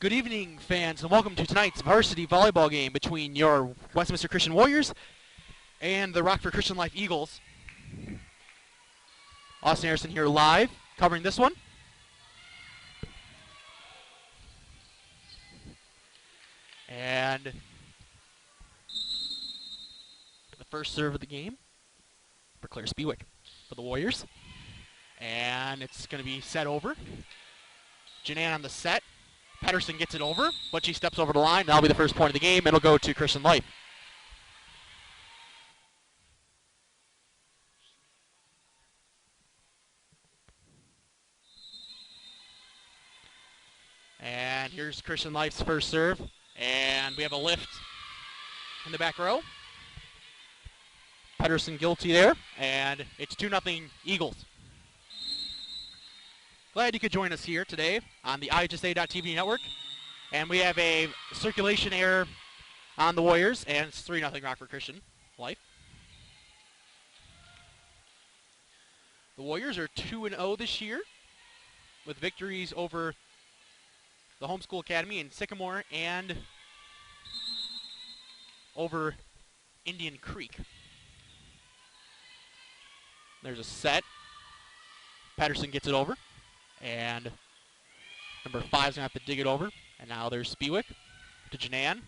Good evening, fans, and welcome to tonight's varsity volleyball game between your Westminster Christian Warriors and the Rockford Christian Life Eagles. Austin Harrison here live, covering this one. And the first serve of the game for Claire Spiewik for the Warriors. And it's going to be set over. Janan on the set. Pedersen gets it over, but she steps over the line. That'll be the first point of the game. It'll go to Christian Life. And here's Christian Life's first serve. And we have a lift in the back row. Pedersen guilty there. And it's 2-0 Eagles. Glad you could join us here today on the IHSA.TV network. And we have a circulation error on the Warriors, and it's 3-0 Rockford Christian Life. The Warriors are 2-0 this year with victories over the Homeschool Academy in Sycamore and over Indian Creek. There's a set. Pedersen gets it over. And number 5's going to have to dig it over. And now there's Spiewik to Janan.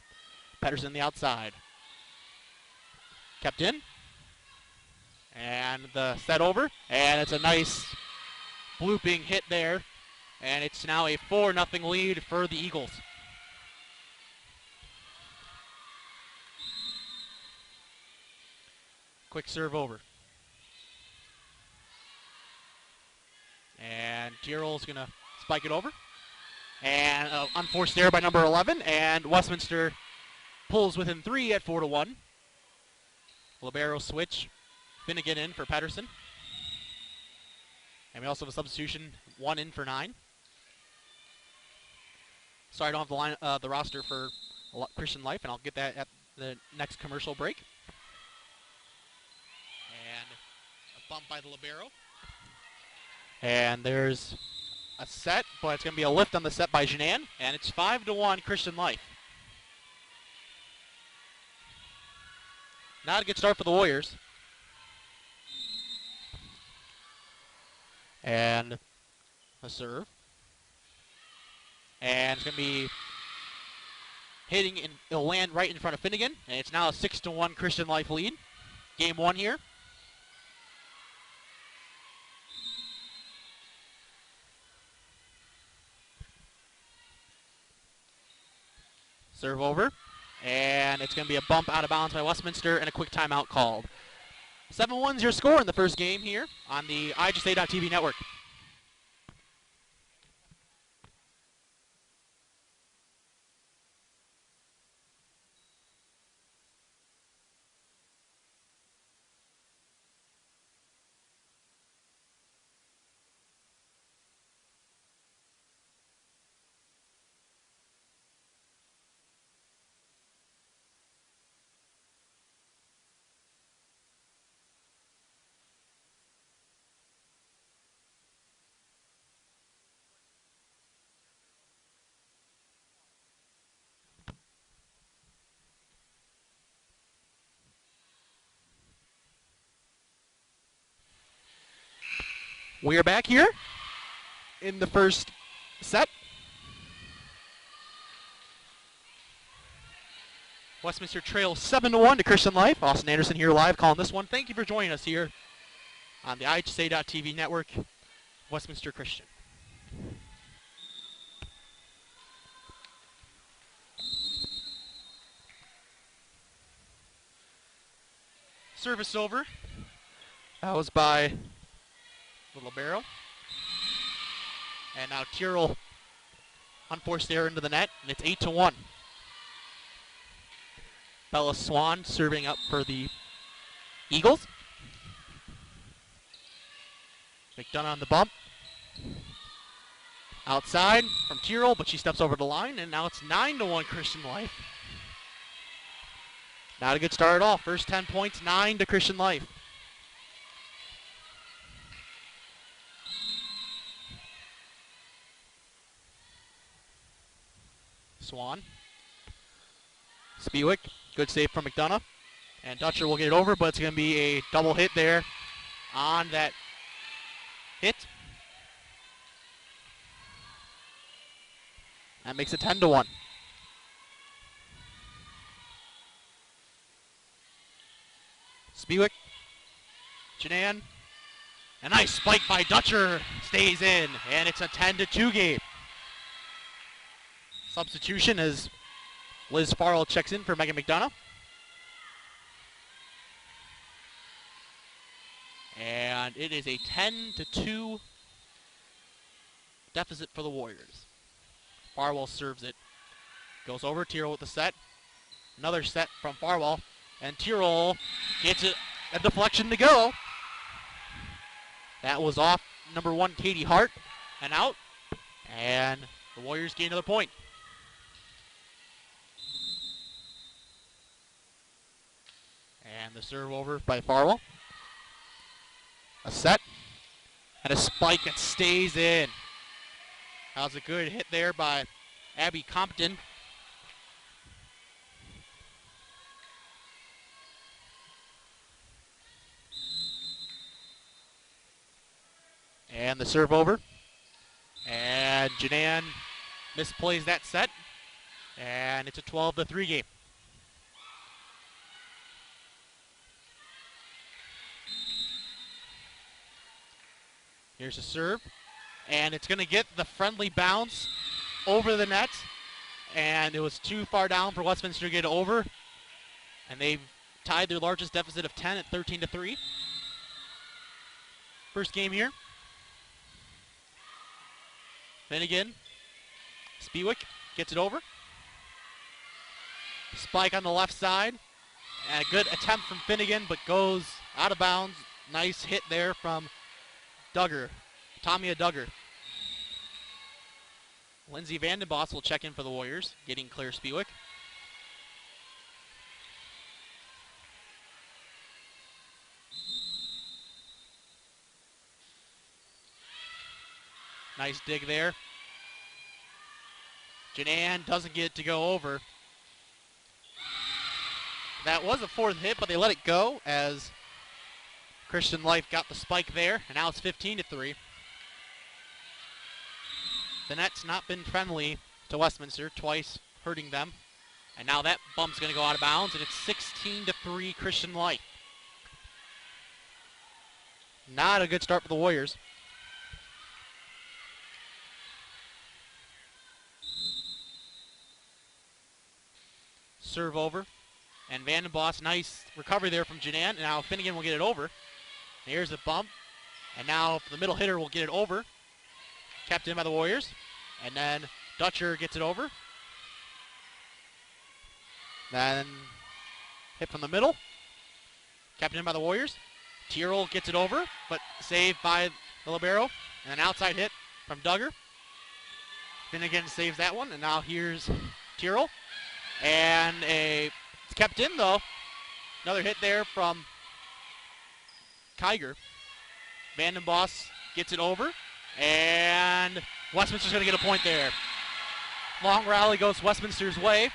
Pedersen the outside. Kept in. And the set over. And it's a nice blooping hit there. And it's now a 4-0 lead for the Eagles. Quick serve over. And Tyrrell's going to spike it over. And unforced error by number 11. And Westminster pulls within 3 at 4-1. Libero switch. Finnegan in for Pedersen. And we also have a substitution, 1 in for 9. Sorry, I don't have the roster for Christian Life, and I'll get that at the next commercial break. And a bump by the Libero. And there's a set, but it's going to be a lift on the set by Janan, and it's 5-1 Christian Life. Not a good start for the Warriors. And a serve. And it's going to be hitting, and it'll land right in front of Finnegan, and it's now a 6-1 Christian Life lead. Game 1 here. Serve over, and it's going to be a bump out of bounds by Westminster and a quick timeout called. 7-1's your score in the first game here on the IHSA.TV network. We are back here in the first set. Westminster trails 7-1 to Christian Life. Austin Anderson here live calling this one. Thank you for joining us here on the IHSA.TV network, Westminster Christian. Service over. That was by the Libero. And now Tyrrell unforced error into the net, and it's 8-1. Bella Swan serving up for the Eagles. McDonough on the bump. Outside from Tyrrell, but she steps over the line, and now it's 9-1 Christian Life. Not a good start at all. First 10 points, 9 to Christian Life. Swan. Spiewik, good save from McDonough. And Dutcher will get it over, but it's going to be a double hit there on that hit. That makes it 10-1. Spiewik, Janan, a nice spike by Dutcher, stays in, and it's a 10-2 game. Substitution as Liz Farrell checks in for Megan McDonough. And it is a 10-2 deficit for the Warriors. Farwell serves it. Goes over, Tyrrell with the set. Another set from Farwell. And Tyrrell gets it, a deflection to go. That was off number 1, Katie Hart, and out. And the Warriors gain another point. And the serve over by Farwell. A set. And a spike that stays in. That was a good hit there by Abby Compton. And the serve over. And Janan misplays that set. And it's a 12-3 game. Here's a serve. And it's going to get the friendly bounce over the net. And it was too far down for Westminster to get over. And they've tied their largest deficit of 10 at 13-3. First game here. Finnegan. Spiewik gets it over. Spike on the left side. And a good attempt from Finnegan, but goes out of bounds. Nice hit there from Duggar. Tamia Duggar. Lindsay Vandenbos will check in for the Warriors, getting Claire Spiewik. Nice dig there. Janan doesn't get it to go over. That was a fourth hit, but they let it go as Christian Life got the spike there, and now it's 15-3. The net's not been friendly to Westminster, twice hurting them. And now that bump's going to go out of bounds, and it's 16-3 Christian Life. Not a good start for the Warriors. Serve over. And Vandenbos, nice recovery there from Janan. And now Finnegan will get it over. Here's the bump. And now the middle hitter will get it over. Kept in by the Warriors. And then Dutcher gets it over. Then hit from the middle. Kept in by the Warriors. Tyrrell gets it over, but saved by the libero. And an outside hit from Duggar. Finnegan saves that one. And now here's Tyrrell. And it's kept in, though. Another hit there from Kiger. Vandenbos gets it over. And Westminster's going to get a point there. Long rally goes Westminster's way.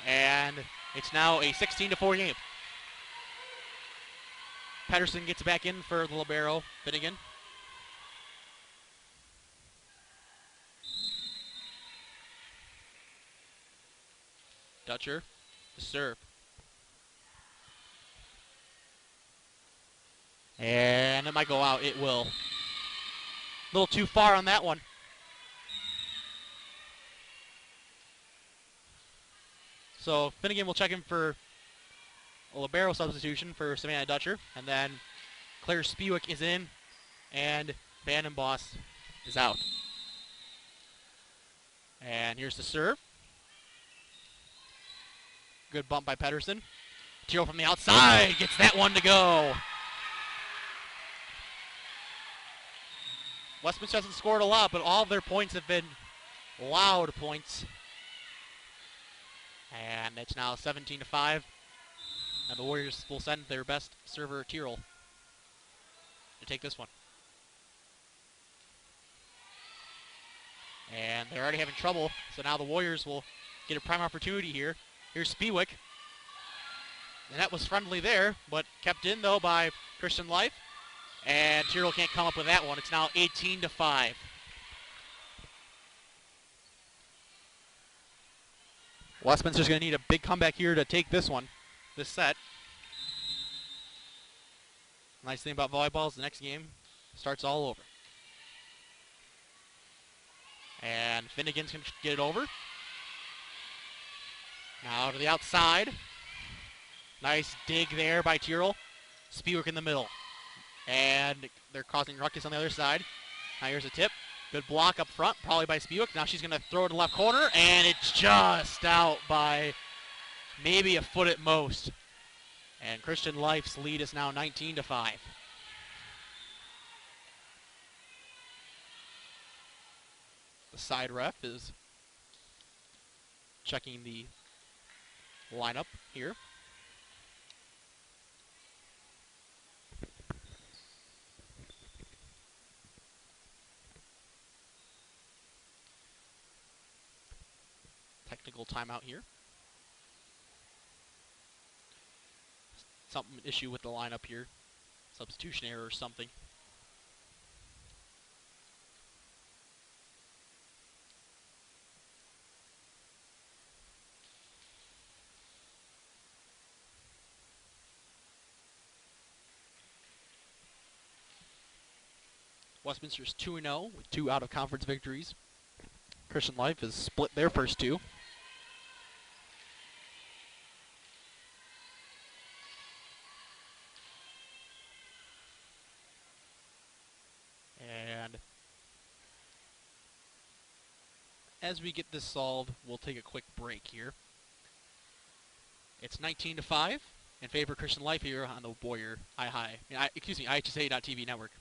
And it's now a 16-4 game. Pedersen gets back in for the libero, Finnegan. Dutcher, the serve. And it might go out. It will. A little too far on that one. So Finnegan will check in for a libero substitution for Savannah Dutcher. And then Claire Spiewik is in. And Vandenbos is out. And here's the serve. Good bump by Pedersen. Tyrrell from the outside gets that one to go. Westminster hasn't scored a lot, but all of their points have been loud points. And it's now 17-5. And the Warriors will send their best server, Tyrrell, to take this one. And they're already having trouble, so now the Warriors will get a prime opportunity here. Here's Spiewik. The net was friendly there, but kept in, though, by Christian Life. And Tyrrell can't come up with that one. It's now 18-5. Westminster's going to need a big comeback here to take this one, this set. Nice thing about volleyball is the next game starts all over. And Finnegan's going to get it over. Now to the outside. Nice dig there by Tyrrell. Spiewik in the middle. And they're causing ruckus on the other side. Now here's a tip. Good block up front, probably by Spiewik. Now she's going to throw it to left corner, and it's just out by maybe a foot at most. And Christian Life's lead is now 19-5. The side ref is checking the lineup here. Technical timeout here. Something issue with the lineup here. Substitution error or something. Westminster's 2-0 with 2 out-of-conference victories. Christian Life has split their first 2. And as we get this solved, we'll take a quick break here. It's 19-5 in favor of Christian Life here on the Warrior IHSA.TV network.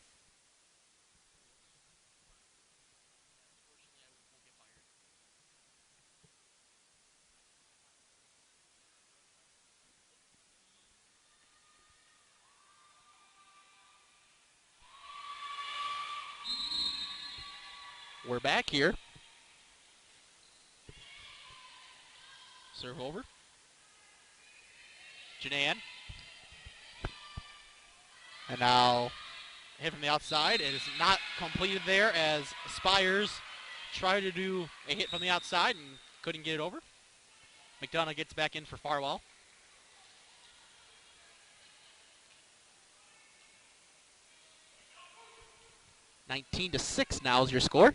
We're back here. Serve over. Janan. And now hit from the outside. It is not completed there as Spires tried to do a hit from the outside and couldn't get it over. McDonough gets back in for Farwell. (19-6) now is your score.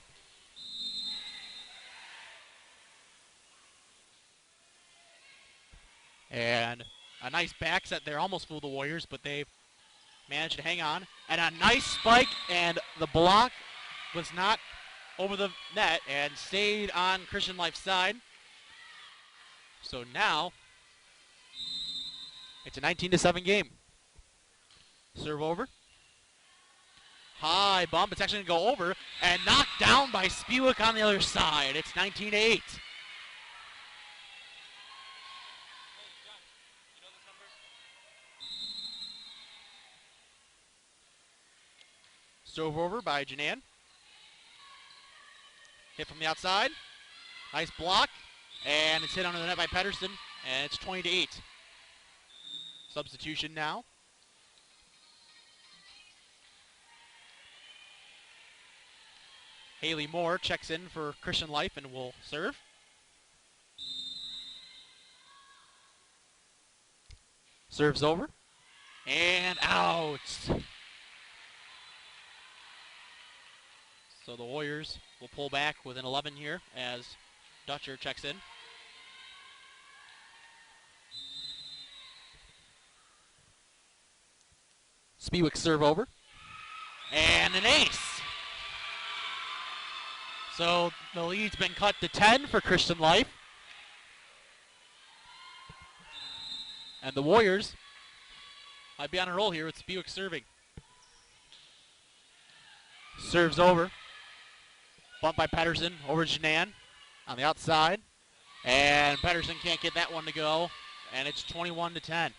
And a nice back set there, almost fooled the Warriors, but they managed to hang on. And a nice spike, and the block was not over the net and stayed on Christian Life's side. So now it's a 19-7 game. Serve over. High bump. It's actually going to go over and knocked down by Spiewik on the other side. It's 19-8. Serve over by Janan. Hit from the outside. Nice block. And it's hit under the net by Pedersen. And it's 20-8. Substitution now. Haley Moore checks in for Christian Life and will serve. Serves over. And out. So the Warriors will pull back with an 11 here as Dutcher checks in. Spiewik serve over. And an ace. So the lead's been cut to 10 for Christian Life. And the Warriors might be on a roll here with Spiewik serving. Serves over. Bump by Pedersen over Janan on the outside. And Pedersen can't get that one to go. And it's 21-10.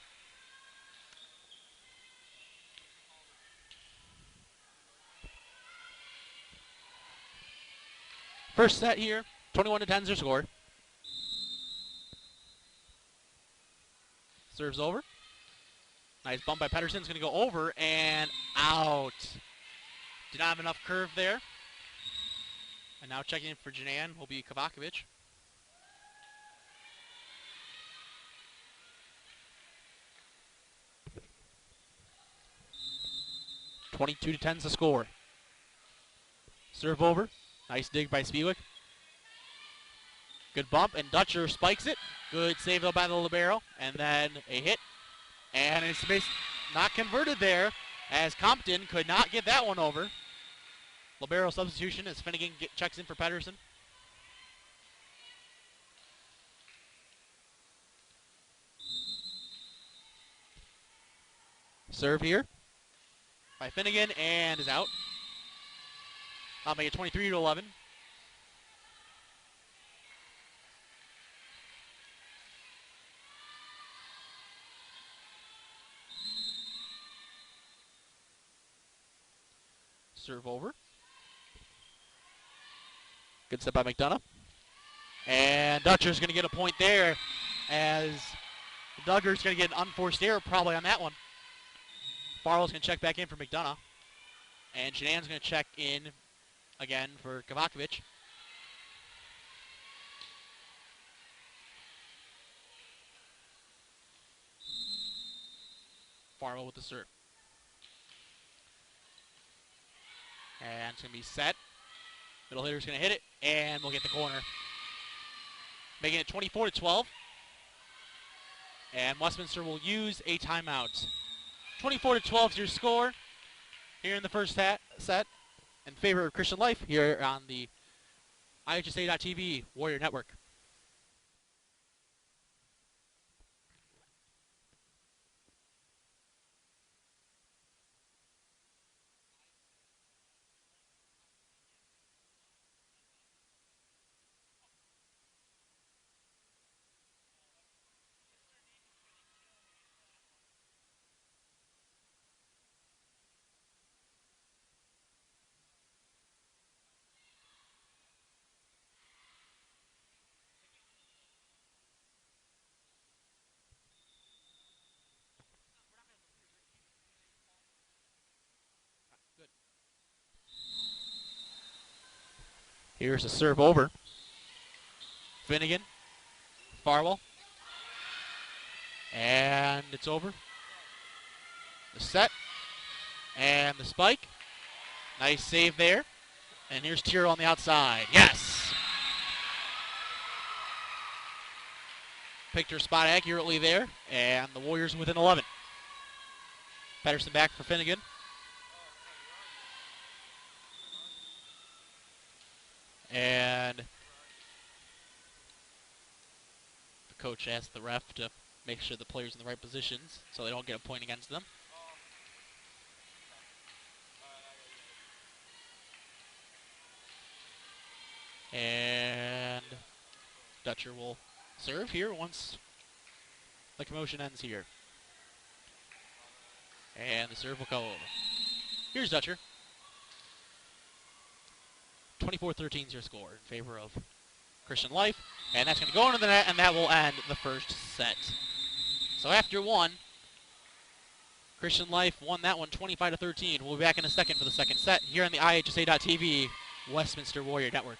First set here, 21-10 is your score. Serves over. Nice bump by Pedersen's going to go over and out. Did not have enough curve there. And now checking in for Janan will be Kovakovic. (22-10 is the score. Serve over. Nice dig by Spiewak. Good bump, and Dutcher spikes it. Good save though by the libero, and then a hit. And it's not converted there, as Compton could not get that one over. Libero substitution as Finnegan checks in for Pedersen. Serve here by Finnegan, and is out. I'll make it 23-11. Serve over. Good step by McDonough. And Dutcher's going to get a point there, as Duggar's going to get an unforced error probably on that one. Farrell's going to check back in for McDonough. And Shanann's going to check in again for Kovakovic. Farrell with the serve. And it's going to be set. Middle hitter's going to hit it, and we'll get the corner. Making it 24-12. And Westminster will use a timeout. 24-12 is your score here in the first set in favor of Christian Life here on the IHSA.TV Warrior Network. Here's a serve over. Finnegan, Farwell, and it's over. The set, and the spike. Nice save there. And here's Tiro on the outside. Yes! Picked her spot accurately there, and the Warriors within 11. Pedersen back for Finnegan. And the coach asked the ref to make sure the player's in the right positions so they don't get a point against them. And Dutcher will serve here once the commotion ends here. And the serve will go over. Here's Dutcher. 24-13 is your score in favor of Christian Life. And that's going to go into the net, and that will end the first set. So after one, Christian Life won that one 25-13. We'll be back in a second for the second set here on the IHSA.TV Westminster Warrior Network.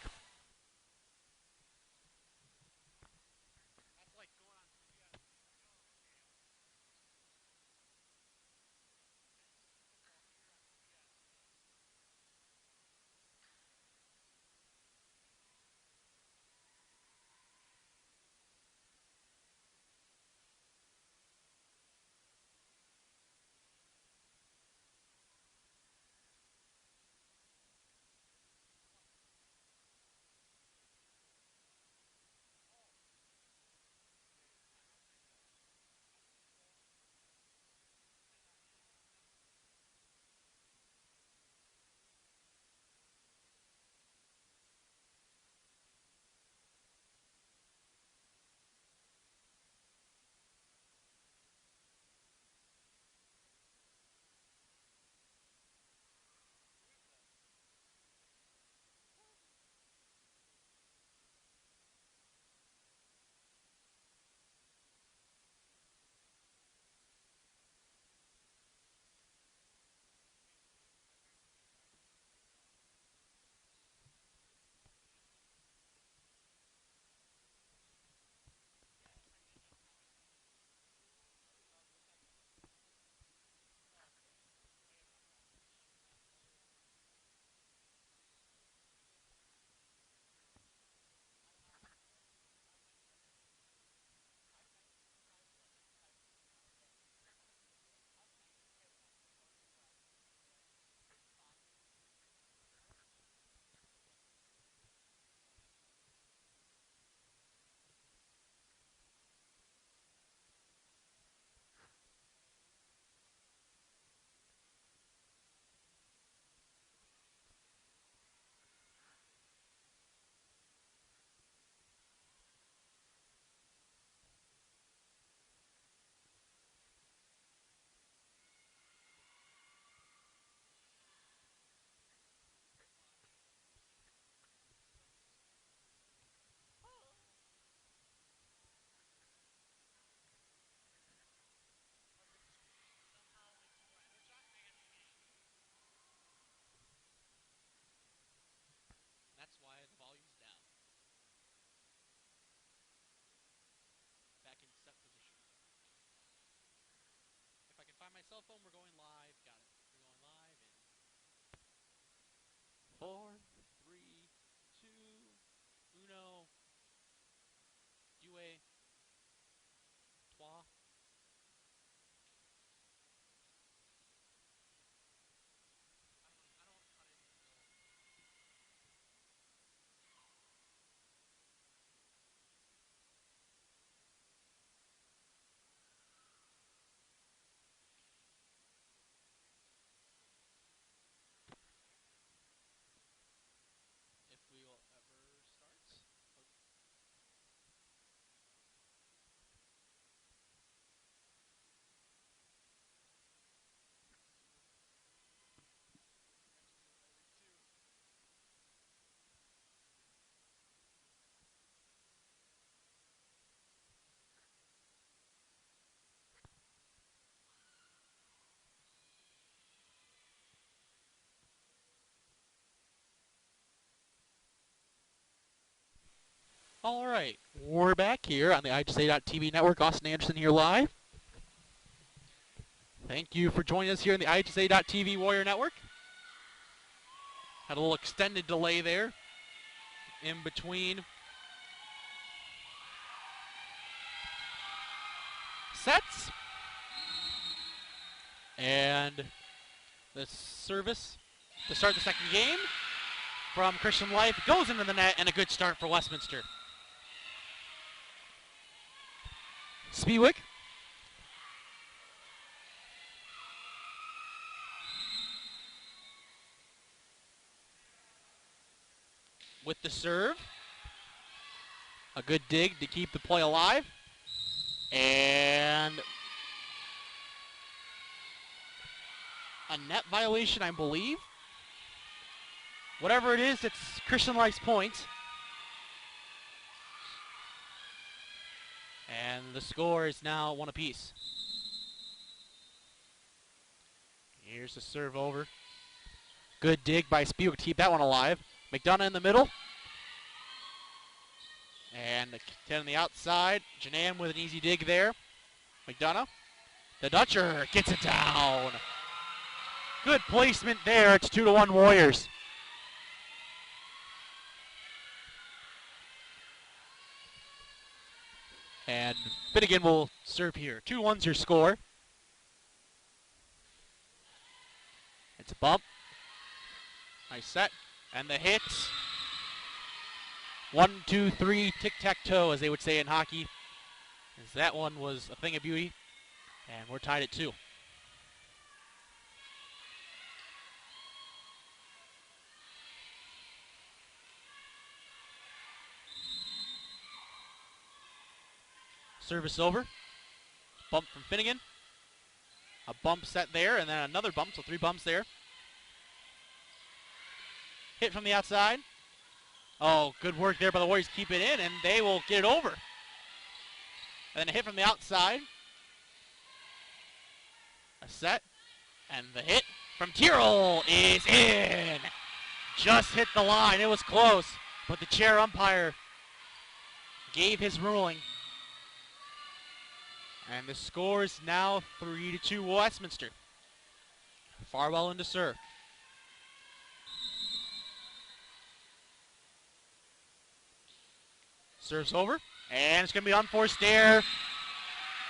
All right, we're back here on the IHSA.TV network. Austin Anderson here live. Thank you for joining us here in the IHSA.TV Warrior Network. Had a little extended delay there in between sets. And the service to start the second game from Christian Life goes into the net, and a good start for Westminster. Spiewik. With the serve. A good dig to keep the play alive. And a net violation, I believe. Whatever it is, it's Christian Life's point. And the score is now 1 apiece. Here's the serve over. Good dig by Spiewik to keep that one alive. McDonough in the middle. And the 10 on the outside. Janan with an easy dig there. McDonough. The Dutcher gets it down. Good placement there. It's 2-1 Warriors. And Finnegan will serve here. 2-1's your score. It's a bump. Nice set. And the hits. 1, 2, 3, tic-tac-toe, as they would say in hockey. As that one was a thing of beauty. And we're tied at 2. Service over. Bump from Finnegan. A bump set there, and then another bump, so 3 bumps there. Hit from the outside. Oh, good work there by the Warriors. Keep it in, and they will get it over. And then a hit from the outside. A set. And the hit from Tyrrell is in. Just hit the line. It was close, but the chair umpire gave his ruling. And the score is now 3-2 Westminster. Farwell into serve. Serves over, and it's going to be unforced error.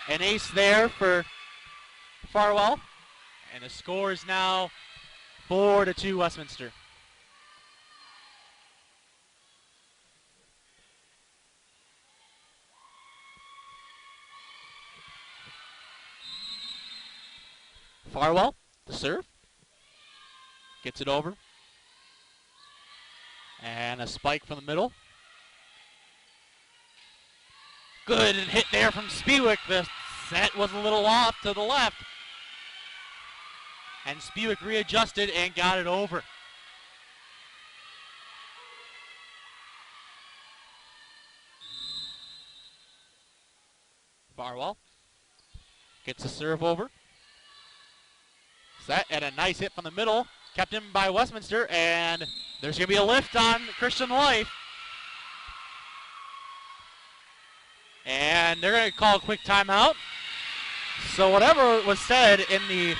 An ace there for Farwell. And the score is now 4-2 Westminster. Farwell, the serve. Gets it over. And a spike from the middle. Good hit there from Spiewik. The set was a little off to the left. And Spiewik readjusted and got it over. Farwell gets the serve over. Set and a nice hit from the middle. Kept in by Westminster, and there's going to be a lift on Christian Life. And they're going to call a quick timeout. So whatever was said in the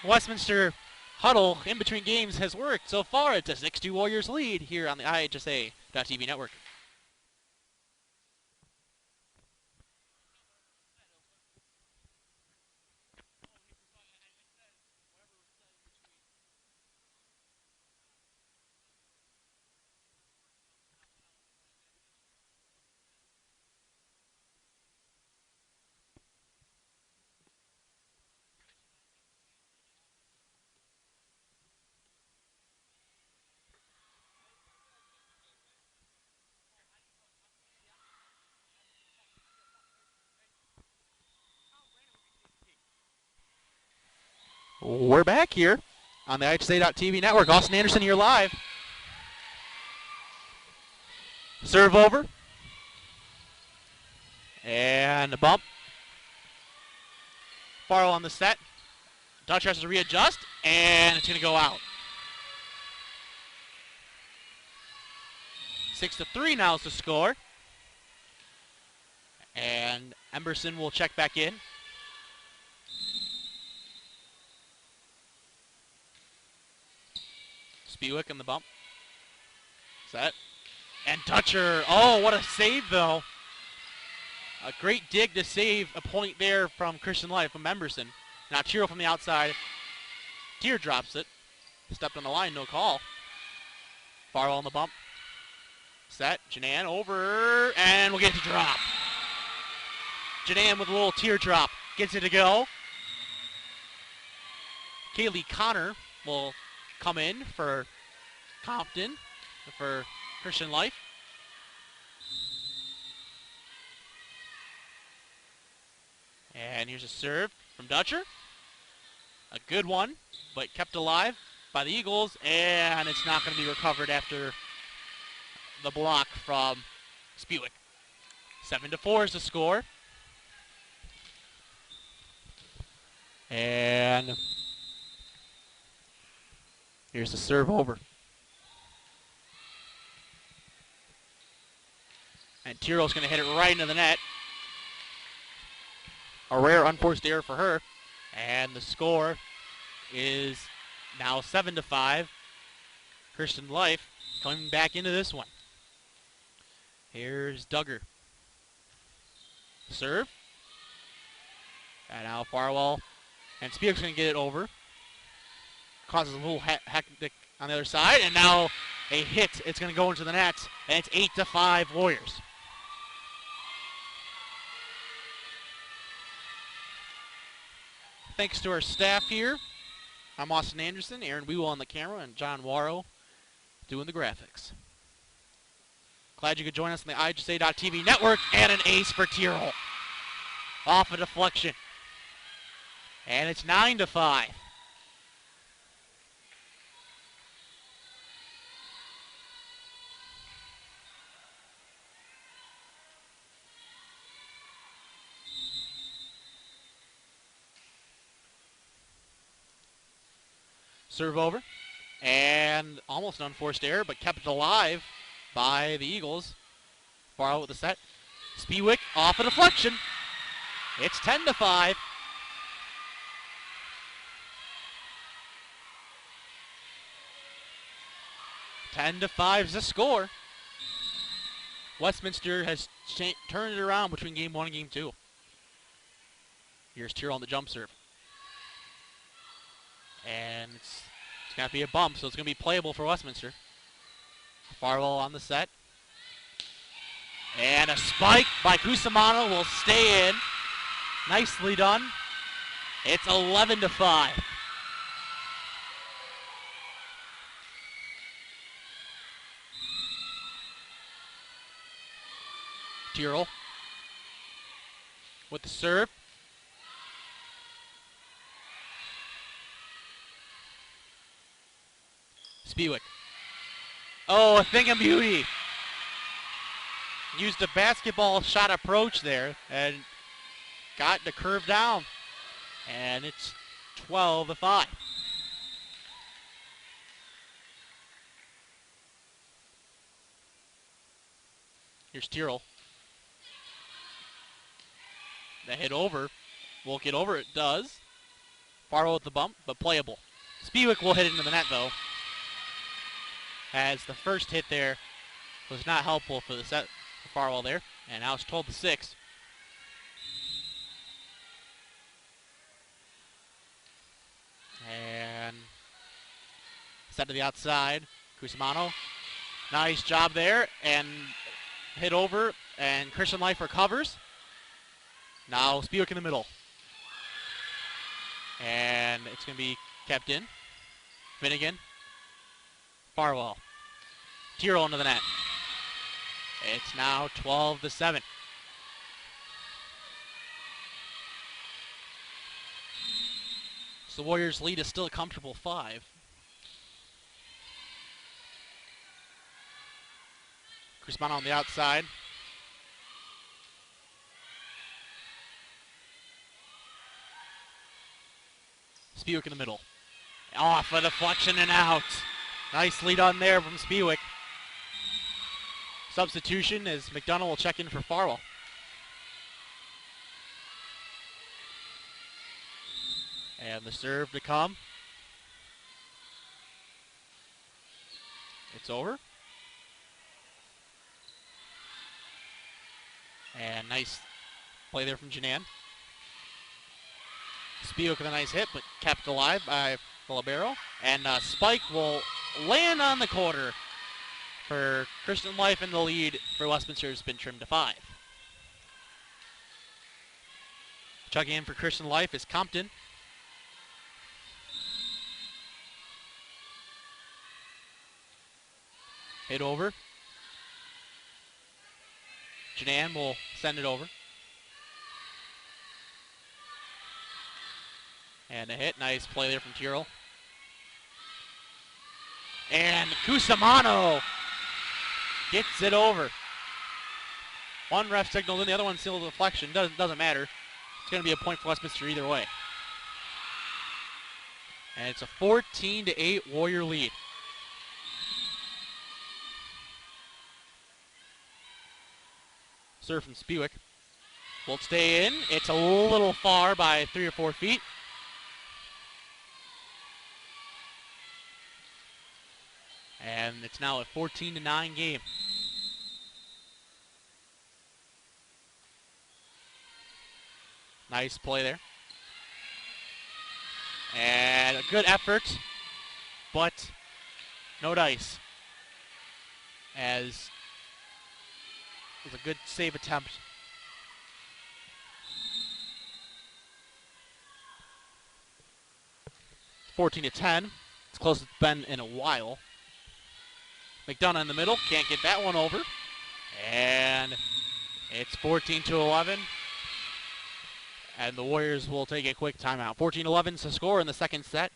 Westminster huddle in between games has worked. So far, it's a 6-2 Warriors lead here on the IHSA.TV network. We're back here on the IHSA.TV network. Austin Anderson here live. Serve over. And a bump. Farrell on the set. Dutch has to readjust, and it's going to go out. 6-3 now is the score. And Emberson will check back in. Spiewik in the bump. Set. And Dutcher. Oh, what a save, though. A great dig to save a point there from Christian Life from Emberson. Now Tiro from the outside. Tier drops it. Stepped on the line, no call. Farwell on the bump. Set. Janan over. And we'll get it to drop. Janan with a little teardrop. Gets it to go. Kaylee Connor will come in for Compton, for Christian Life. And here's a serve from Dutcher. A good one, but kept alive by the Eagles, and it's not going to be recovered after the block from Spiewik. 7-4 is the score. And here's the serve over. And Tiro's going to hit it right into the net. A rare unforced error for her. And the score is now 7-5. Christian Life coming back into this one. Here's Duggar. Serve. And now Farwell. And Spiewik's going to get it over. Causes a little hectic on the other side. And now a hit. It's going to go into the net. And it's 8-5 Warriors. Thanks to our staff here. I'm Austin Anderson, Aaron Wewell on the camera, and John Warrow doing the graphics. Glad you could join us on the IJSA.TV network, and an ace for Tyrrell. Off a deflection. And it's 9-5. Serve over. And almost an unforced error, but kept alive by the Eagles. Farwell with the set. Spiewik off a deflection. It's 10-5. $10-5 is the score. Westminster has turned it around between game 1 and game 2. Here's Tyrrell on the jump serve. And it's going to be a bump, so it's going to be playable for Westminster. Farwell on the set. And a spike by Cusimano will stay in. Nicely done. It's 11-5. Tyrrell with the serve. Spiewik. Oh, a thing of beauty. Used a basketball shot approach there and got the curve down. And it's 12-5. Here's Tyrrell. The hit over. Won't get over, it does. Farwell with the bump, but playable. Spiewik will hit it into the net, though. As the first hit there was not helpful for the set for Farwell there. And now it's 12-6. And set to the outside. Cusimano. Nice job there. And hit over. And Christian Life recovers. Now Spiewik in the middle. And it's going to be kept in. Finnegan. Farwell. Tyrrell into the net. It's now 12-7. So the Warriors' lead is still a comfortable 5. Cusimano on the outside. Spiewik in the middle. Off a deflection and out. Nicely done there from Spiewik. Substitution as McDonough will check in for Farwell. And the serve to come. It's over. And nice play there from Janan. Spiewak with a nice hit, but kept alive by the libero. And Spike will land on the quarter for Christian Life, and the lead for Westminster has been trimmed to 5. Chugging in for Christian Life is Compton. Hit over. Janan will send it over. And a hit. Nice play there from Tyrrell. And Cusimano gets it over. One ref signaled in, the other one sealed a deflection. Doesn't matter. It's going to be a point for Westminster either way. And it's a 14-8 Warrior lead. Serve from Spiewak. Will stay in. It's a little far by 3 or 4 feet. And it's now a 14-9 game. Nice play there. And a good effort, but no dice. As it was a good save attempt. 14-10. It's close as it's been in a while. McDonough in the middle, can't get that one over. And it's 14-11. And the Warriors will take a quick timeout. 14-11 to score in the second set.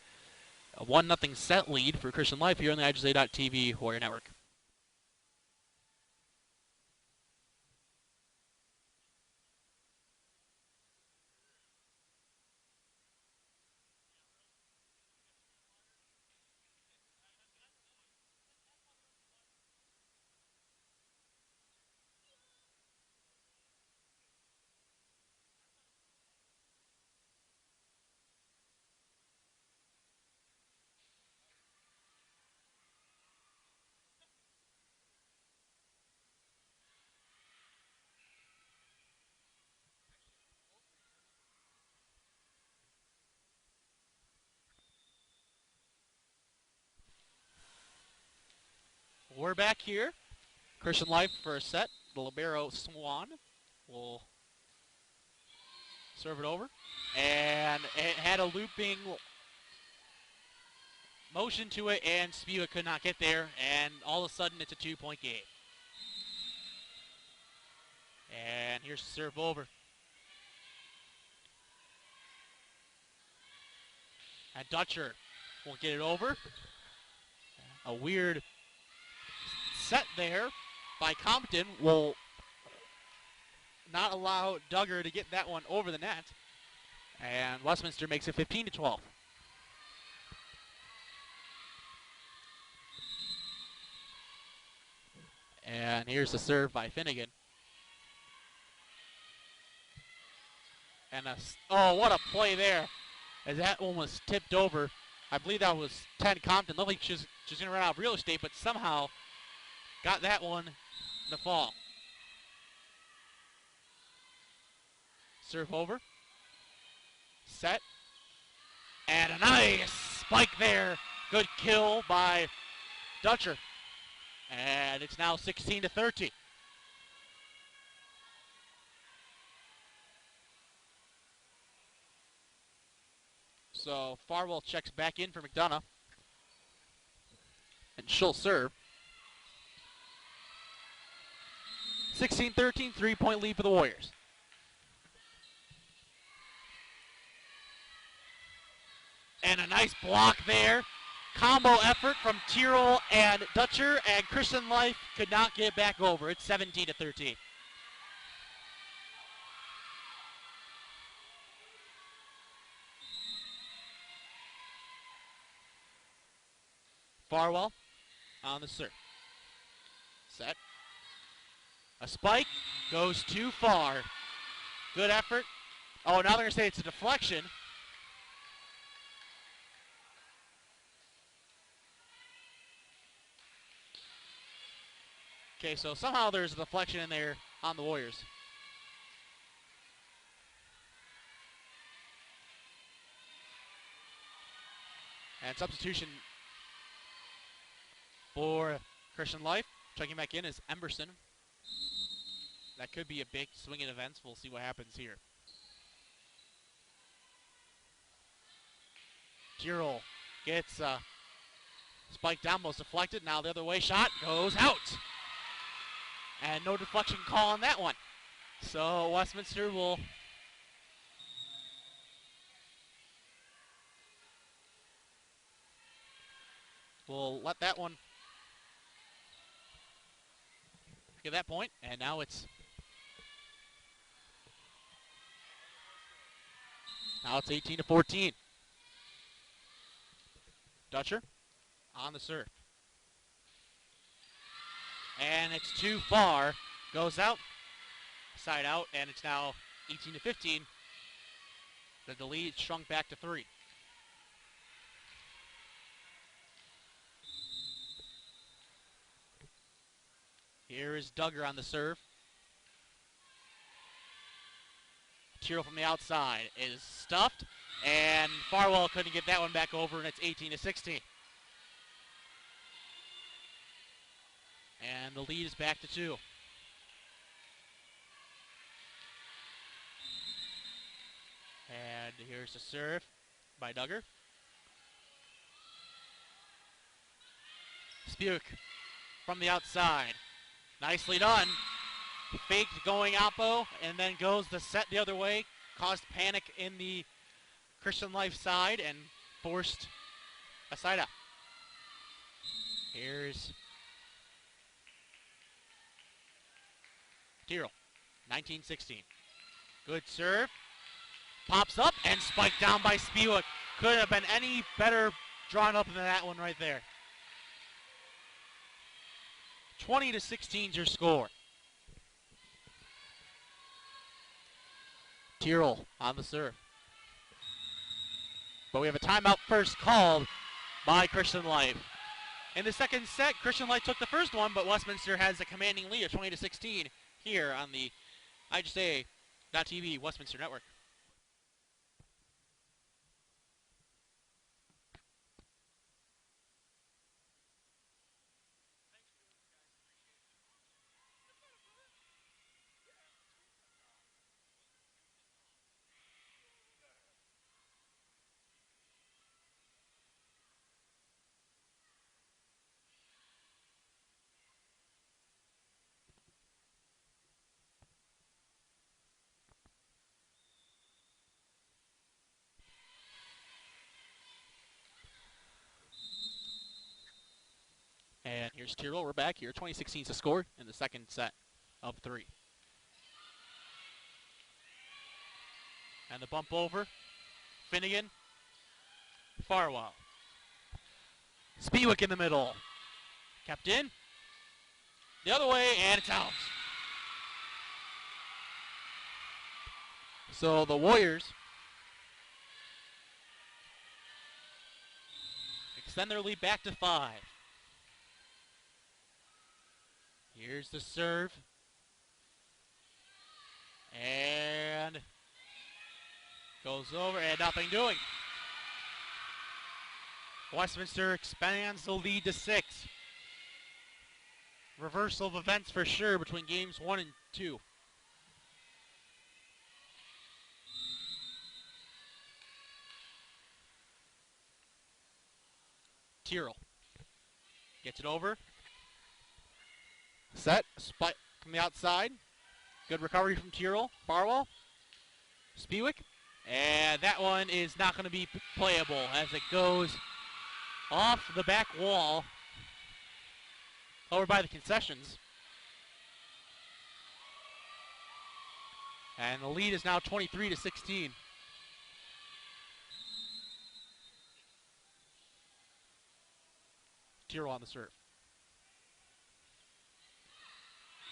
A 1-0 set lead for Christian Life here on the IGSA.TV Warrior Network. We're back here. Christian Life for a set. The libero Swan will serve it over. And it had a looping motion to it, and Spiewak could not get there. And all of a sudden, it's a 2-point game. And here's the serve over. And Dutcher will get it over. A weird set there by Compton will not allow Duggar to get that one over the net. And Westminster makes it 15-12. And here's the serve by Finnegan. And oh, what a play there. As that one was tipped over. I believe that was 10 Compton. Looked like she's going to run out of real estate, but somehow got that one to fall. Serve over. Set. And a nice spike there. Good kill by Dutcher. And it's now 16-13. So Farwell checks back in for McDonough. And she'll serve. 16-13, 3-point lead for the Warriors. And a nice block there. Combo effort from Tyrrell and Dutcher, and Christian Life could not get back over. It's 17-13. Farwell on the serve. Set. A spike goes too far. Good effort. Oh, now they're going to say it's a deflection. Okay, so somehow there's a deflection in there on the Warriors. And substitution for Christian Life. Checking back in is Emberson. That could be a big swing in events. We'll see what happens here. Tyrrell gets spiked down, most deflected. Now the other way, shot goes out. And no deflection call on that one. So Westminster will let that one get that point. And now it's 18-14. Dutcher on the serve. And it's too far. Goes out. Side out. And it's now 18-15. The lead shrunk back to 3. Here is Duggar on the serve. Tyrrell from the outside is stuffed. And Farwell couldn't get that one back over, and it's 18-16. And the lead is back to 2. And here's the serve by Duggar. Spiewak from the outside. Nicely done. Faked going oppo, and then goes the set the other way. Caused panic in the Christian Life side and forced a side out. Here's Tyrrell, 19-16. Good serve. Pops up and spiked down by Spiewak. Couldn't have been any better drawn up than that one right there. 20-16 is your score. Tyrrell on the serve. But we have a timeout first called by Christian Life. In the second set, Christian Life took the first one, but Westminster has a commanding lead of 20-16 here on the IHSA.TV Westminster Network. And here's Tyrrell. We're back here. 20-16 is the score in the second set of 3. And the bump over. Finnegan. Farwell. Spiewak in the middle. Kept in. The other way, and it's out. So the Warriors extend their lead back to 5. Here's the serve. And goes over and nothing doing. Westminster expands the lead to 6. Reversal of events for sure between games 1 and 2. Tyrrell gets it over. Set, spike from the outside. Good recovery from Tyrrell. Farwell. Spiewak. And that one is not going to be playable as it goes off the back wall over by the concessions. And the lead is now 23-16. Tyrrell on the serve.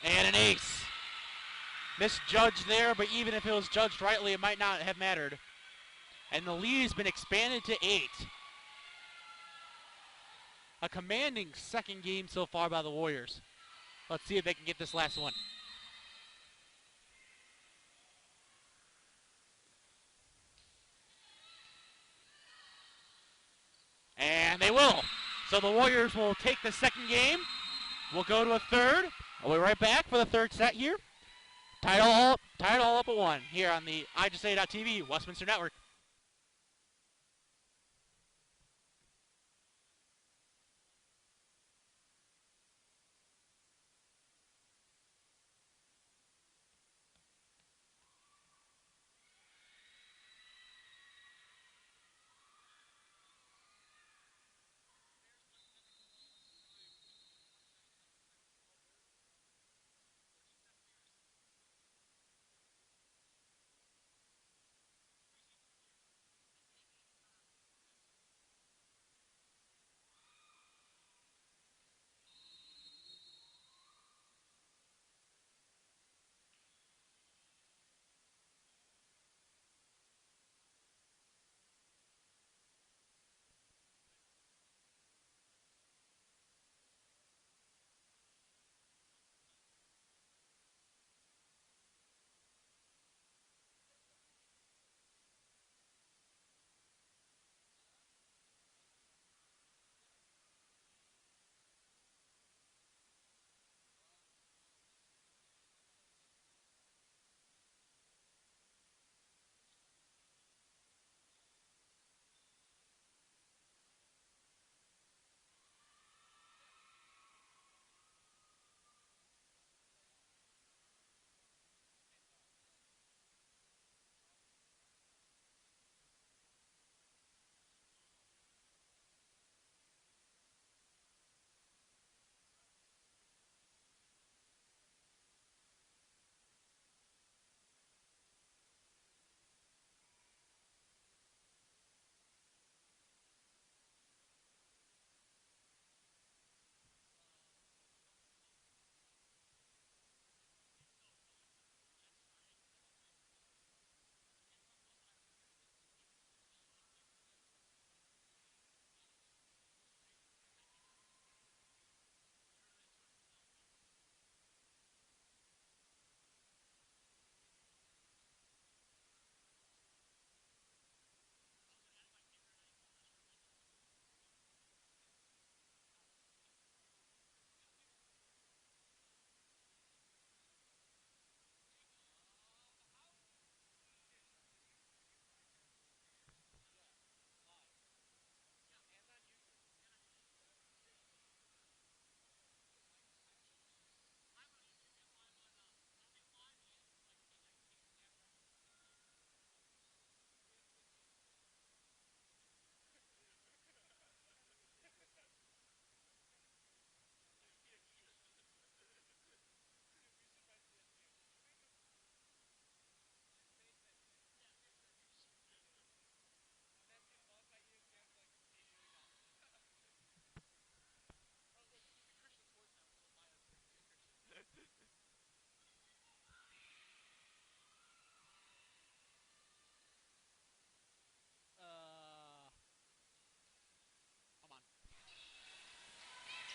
And an ace. Misjudged there, but even if it was judged rightly, it might not have mattered. And the lead has been expanded to 8. A commanding second game so far by the Warriors. Let's see if they can get this last one. And they will. So the Warriors will take the second game. We'll go to a third. We'll be right back for the third set here. Tied all up at 1 here on the iJustSay.tv Westminster Network.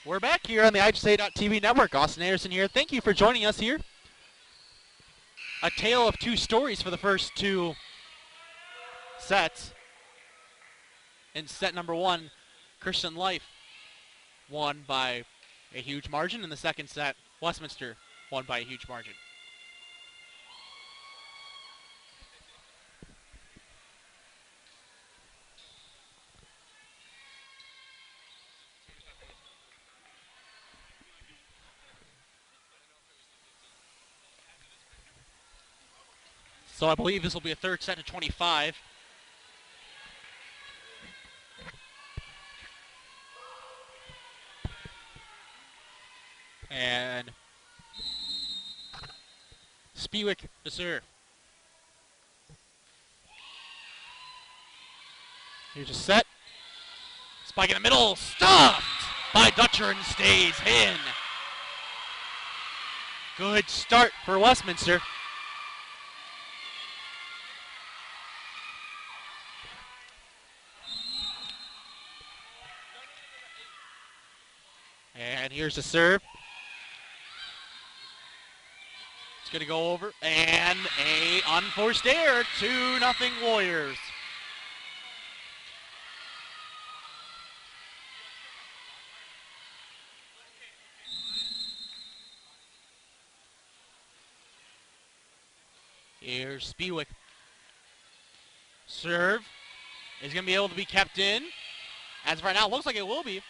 We're back here on the iJustSay.tv network. Austin Anderson here. Thank you for joining us here. A tale of two stories for the first two sets. In set number 1, Christian Life won by a huge margin. In the second set, Westminster won by a huge margin. So I believe this will be a third set to 25. And Spiewik to serve. Here's a set. Spike in the middle. Stopped by Dutcher and stays in. Good start for Westminster. And here's the serve. going to go over, and a unforced error, 2-0 Warriors. Here's Spiewik. Serve is going to be able to be kept in. As of right now, it looks like it will be.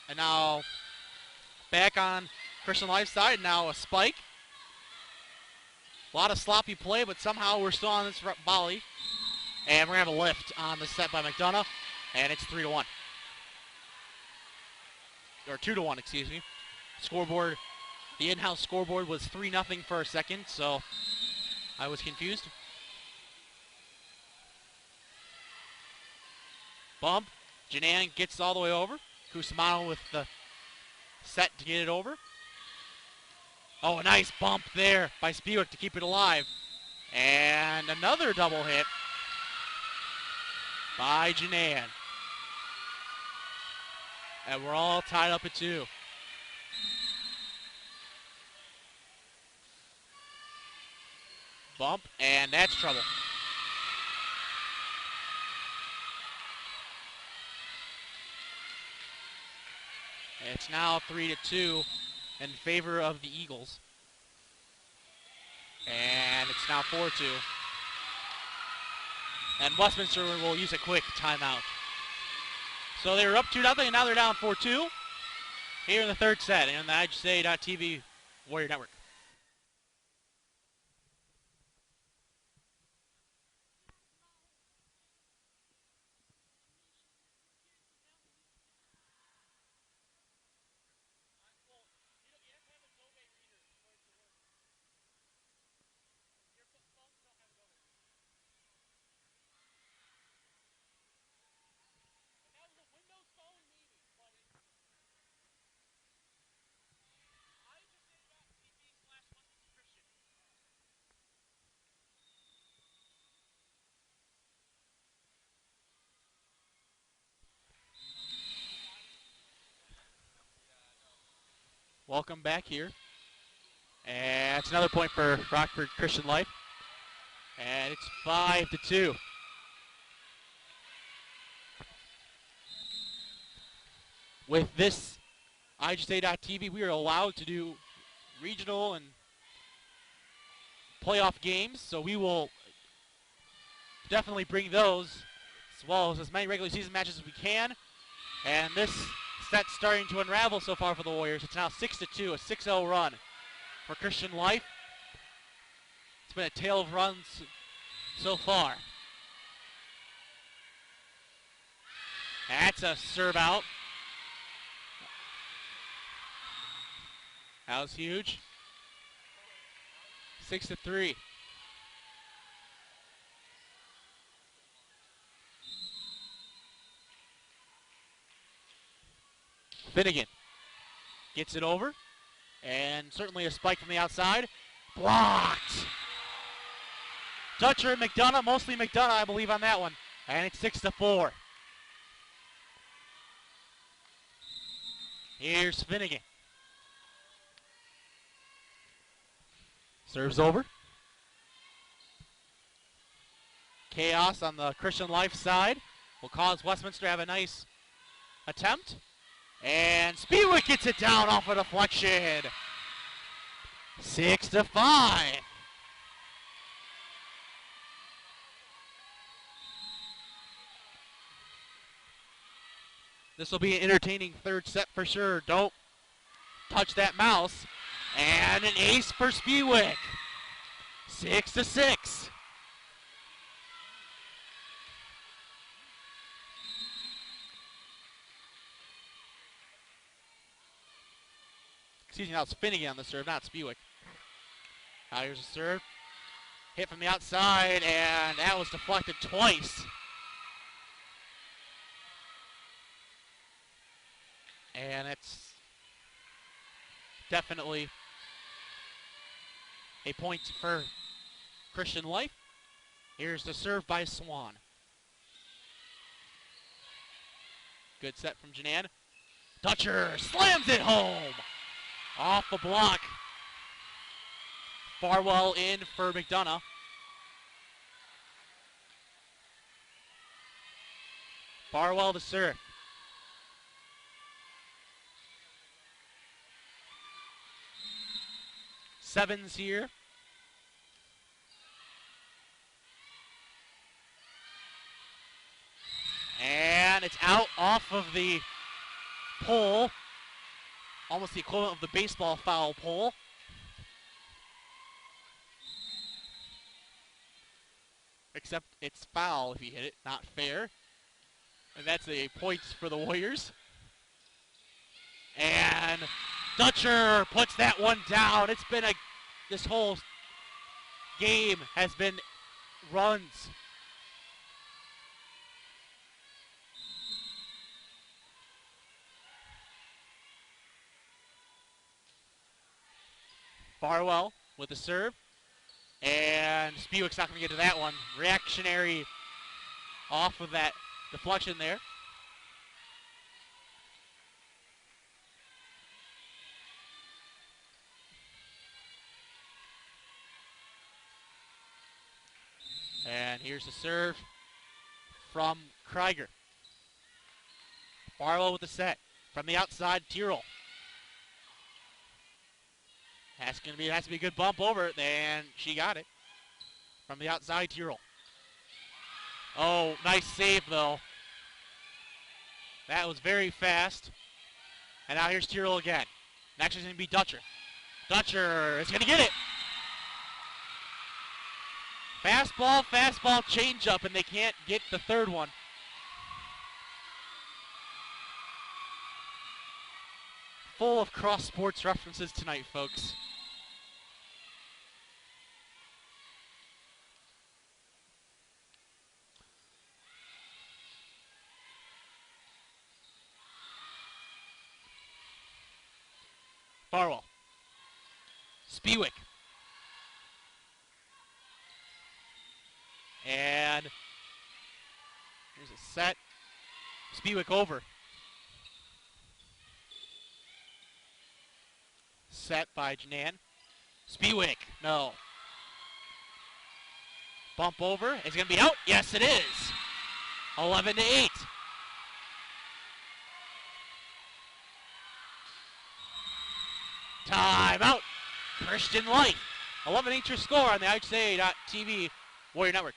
And now back on Christian Life's side, now a spike. A lot of sloppy play, but somehow we're still on this volley. And we're going to have a lift on the set by McDonough, and it's 3-1. Or 2-1, excuse me. Scoreboard, the in-house scoreboard was 3-0 for a second, so I was confused. Bump. Janan gets all the way over. Cusimano with the set to get it over. Oh, a nice bump there by Spiewik to keep it alive. And another double hit by Janan. And we're all tied up at 2. Bump, and that's trouble. It's now 3-2 in favor of the Eagles. And it's now 4-2. And Westminster will use a quick timeout. So they were up 2-0, and now they're down 4-2 here in the third set on the IGSA.TV Warrior Network. Welcome back here. And it's another point for Rockford Christian Life. And it's 5-2. With this IGSA.TV, we are allowed to do regional and playoff games, so we will definitely bring those as well as many regular season matches as we can. And this set's starting to unravel so far for the Warriors. It's now 6-2, a 6-0 run for Christian Life. It's been a tale of runs so far. That's a serve out. That was huge. 6-3. Finnegan gets it over, and certainly a spike from the outside. Blocked. Dutcher and McDonough, mostly McDonough, I believe, on that one. And it's 6-4. Here's Finnegan. Serves over. Chaos on the Christian Life side will cause Westminster to have a nice attempt. And Spiewik gets it down off a deflection. 6-5. This will be an entertaining third set for sure. Don't touch that mouse. And an ace for Spiewik. 6-6. Excuse me, now it's Finnegan on the serve, not Spiewik. Now here's a serve. Hit from the outside, and that was deflected twice. And it's definitely a point for Christian Life. Here's the serve by Swan. Good set from Janan. Dutcher slams it home. Off the block Farwell in for McDonough. Farwell to serve. Sevens here. And it's out off of the pole. Almost the equivalent of the baseball foul pole. Except it's foul if you hit it, not fair. And that's a point for the Warriors. And Dutcher puts that one down. It's been this whole game has been runs. Farwell with the serve. And Spiewak's not going to get to that one. Reactionary off of that deflection there. And here's the serve from Krieger. Farwell with the set. From the outside, Tyrrell. Has to be a good bump over it, and she got it. From the outside, Tyrrell. Oh, nice save, though. That was very fast. And now here's Tyrrell again. Next is going to be Dutcher. Dutcher is going to get it. Fastball, changeup, and they can't get the third one. Full of cross-sports references tonight, folks. Farwell. Spiewak. And here's a set. Spiewak over. Set by Janan. Spiewak, no. Bump over. It's going to be out. Yes, it is. 11-8. Timeout. Christian Light. 11-8 your score on the IHSA.TV Warrior Network.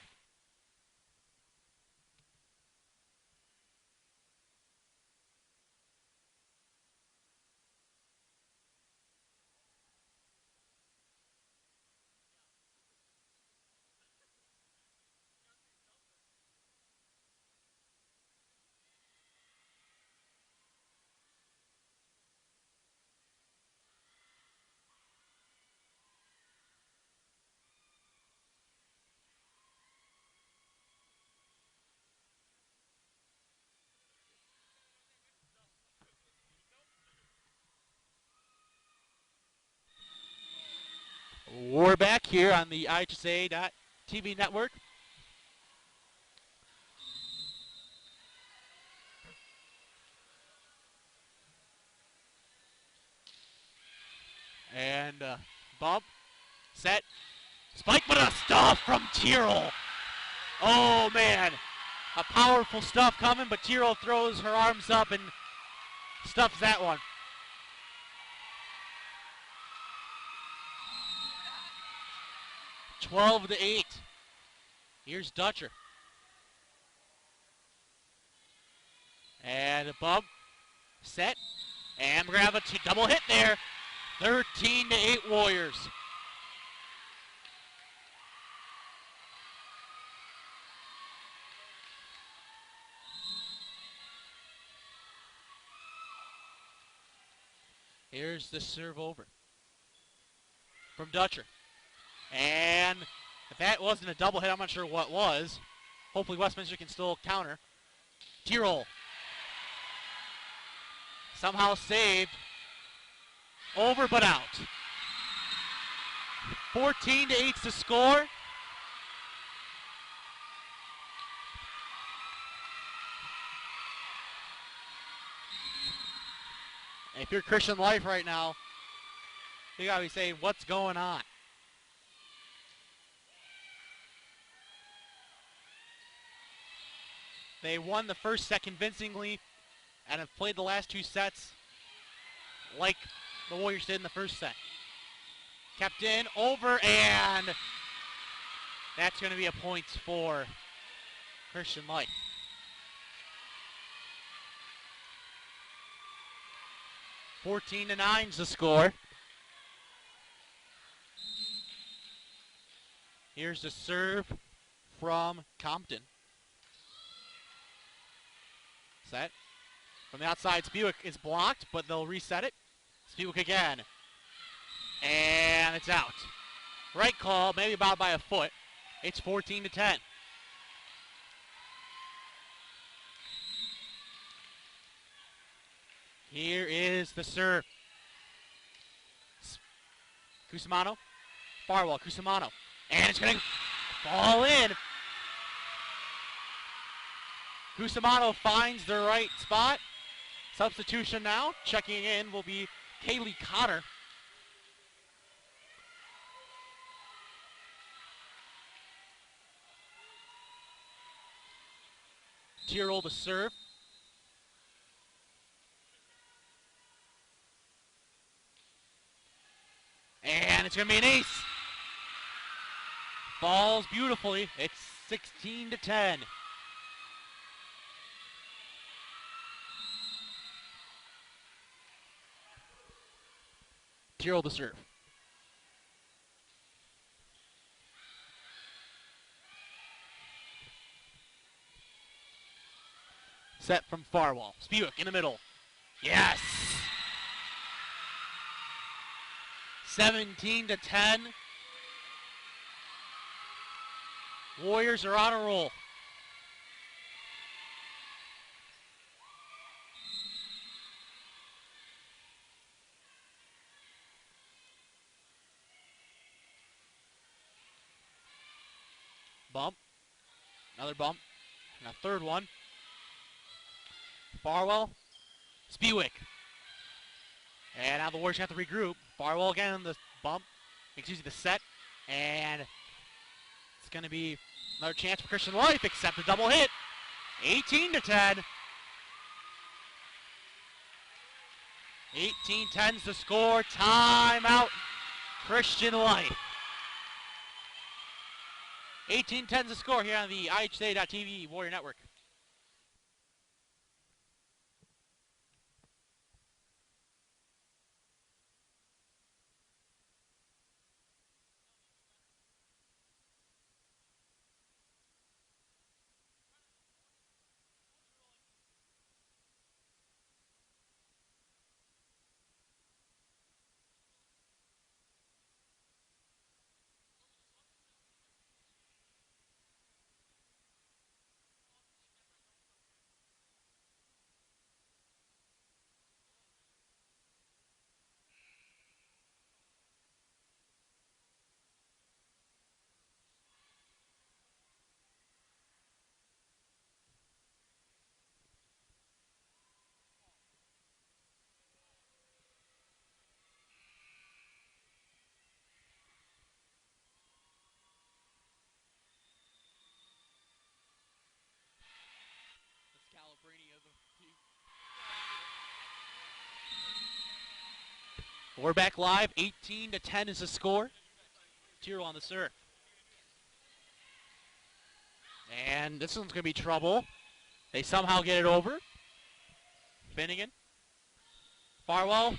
We're back here on the IHSA.TV network. And bump, set, spike, but a stuff from Tyrrell. Oh, man. A powerful stuff coming, but Tyrrell throws her arms up and stuffs that one. Twelve to 8. Here's Dutcher. And a bump, set, and we're going to have a double hit there. 13-8 Warriors. Here's the serve over from Dutcher. And if that wasn't a double hit, I'm not sure what was. Hopefully Westminster can still counter. Tyrrell. Somehow saved. Over but out. 14-8's the score. If you're Christian Life right now, you gotta be saying, what's going on? They won the first set convincingly and have played the last 2 sets like the Warriors did in the first set. Kept in, over, and that's going to be a point for Christian Light. (14-9) is the score. Here's the serve from Compton. Set. From the outside, Spiewak is blocked, but they'll reset it. Spiewak again. And it's out. Right call, maybe about by a foot. It's 14-10. Here is the serve. Cusimano. Farwell, Cusimano. And it's going to fall in. Cusimano finds the right spot. Substitution now. Checking in will be Kaylee Cotter. Tyrrell to serve. And it's going to be an ace. Falls beautifully. It's 16-10. Tyrrell to serve. Set from Farwell. Spiewak in the middle. Yes! 17-10. Warriors are on a roll. Bump. Another bump. And a third one. Farwell. Spiewak. And now the Warriors have to regroup. Farwell again on the bump. Excuse me, the set. And it's going to be another chance for Christian Life, except a double hit. 18-10. 18-10's the score. Timeout. Christian Life. 18-10's the score here on the IHJ.TV Warrior Network. We're back live. 18-10 is the score. Tyrrell on the serve. And this one's going to be trouble. They somehow get it over. Finnegan. Farwell.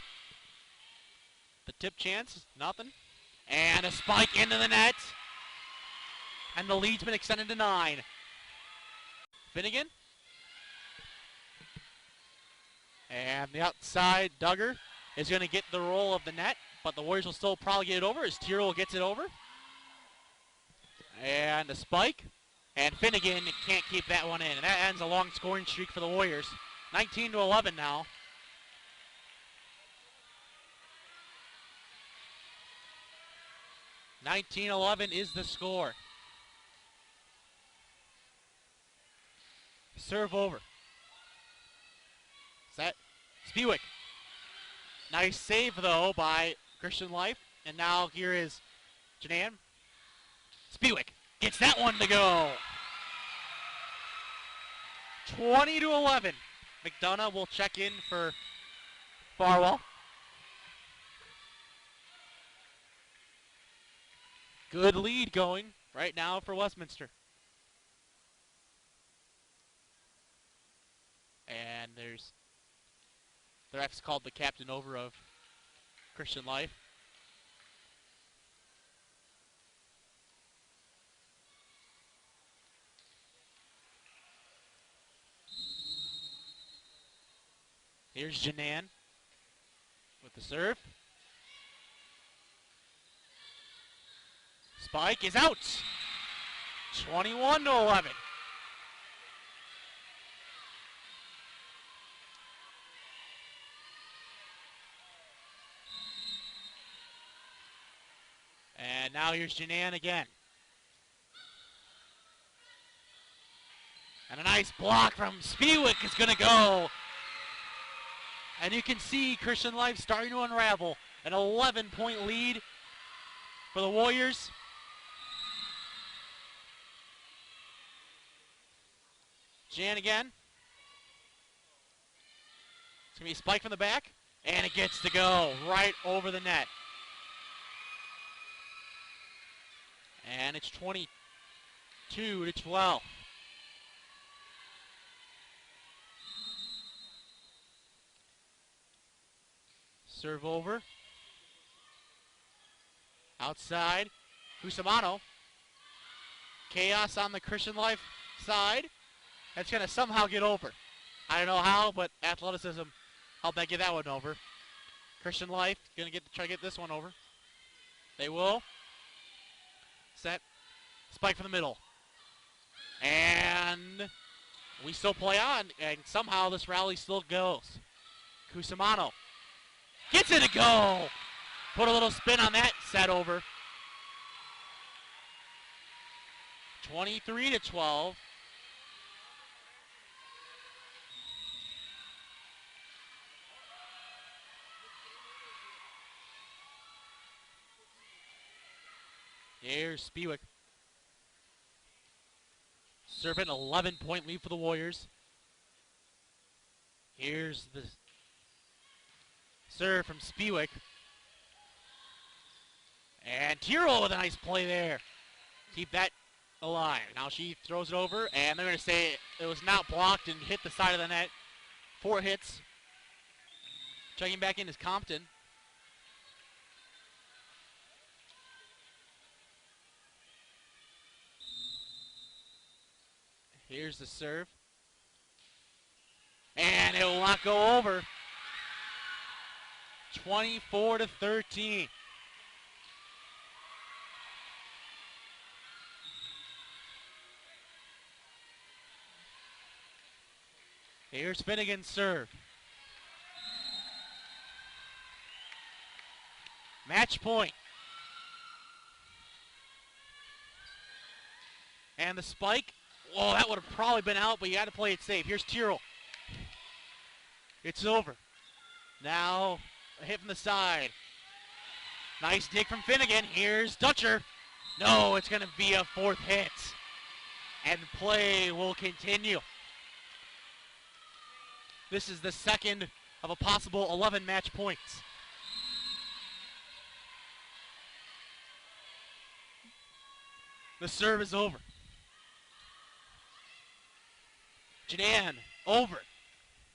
The tip chance, nothing. And a spike into the net. And the lead's been extended to 9. Finnegan. And the outside, Duggar is going to get the roll of the net, but the Warriors will still probably get it over as Tyrrell gets it over. And a spike. And Finnegan can't keep that one in. And that ends a long scoring streak for the Warriors. 19-11 now. (19-11) is the score. Serve over. Set. Spiewak. Nice save, though, by Christian Life. And now here is Janan. Spiewak gets that one to go. 20-11. McDonough will check in for Farwell. Good lead going right now for Westminster. And there's the ref's called the captain over of Christian Life. Here's Janan with the serve. Spike is out. 21-11. And now here's Janan again. And a nice block from Spiewik is going to go. And you can see Christian Life starting to unravel. An 11-point lead for the Warriors. Jan again. It's going to be a spike from the back. And it gets to go right over the net. And it's 22-12. Serve over. Outside. Cusimano. Chaos on the Christian Life side. That's going to somehow get over. I don't know how, but athleticism helped that get that one over. Christian Life going to try to get this one over. They will. Set. Spike from the middle. And we still play on, and somehow this rally still goes. Cusimano gets it to go. Put a little spin on that set over. 23-12. Here's Spiewik. Serving 11-point lead for the Warriors. Here's the serve from Spiewik. And Tiro with a nice play there. Keep that alive. Now she throws it over, and they're going to say it was not blocked and hit the side of the net. 4 hits. Checking back in is Compton. Here's the serve. And it will not go over. 24-13. Here's Finnegan's serve. Match point. And the spike. Whoa, that would have probably been out, but you had to play it safe. Here's Tyrrell. It's over. Now, a hit from the side. Nice dig from Finnegan. Here's Dutcher. No, it's going to be a 4th hit. And play will continue. This is the second of a possible 11 match points. The serve is over. Janan, over.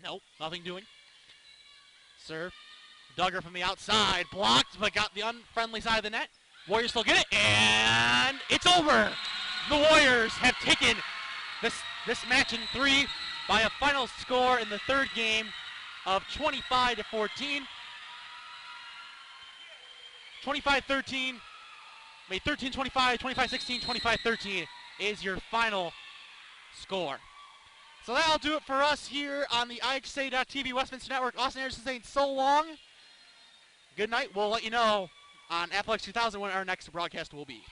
Nope, nothing doing. Serve. Duggar from the outside. Blocked, but got the unfriendly side of the net. Warriors still get it, and it's over. The Warriors have taken this match in 3 by a final score in the 3rd game of 25-14. 25-13. 13-25, 25-16, 25-13 is your final score. So that'll do it for us here on the IXA.TV Westminster Network. Austin Anderson saying so long. Good night. We'll let you know on Athletics 2000 when our next broadcast will be.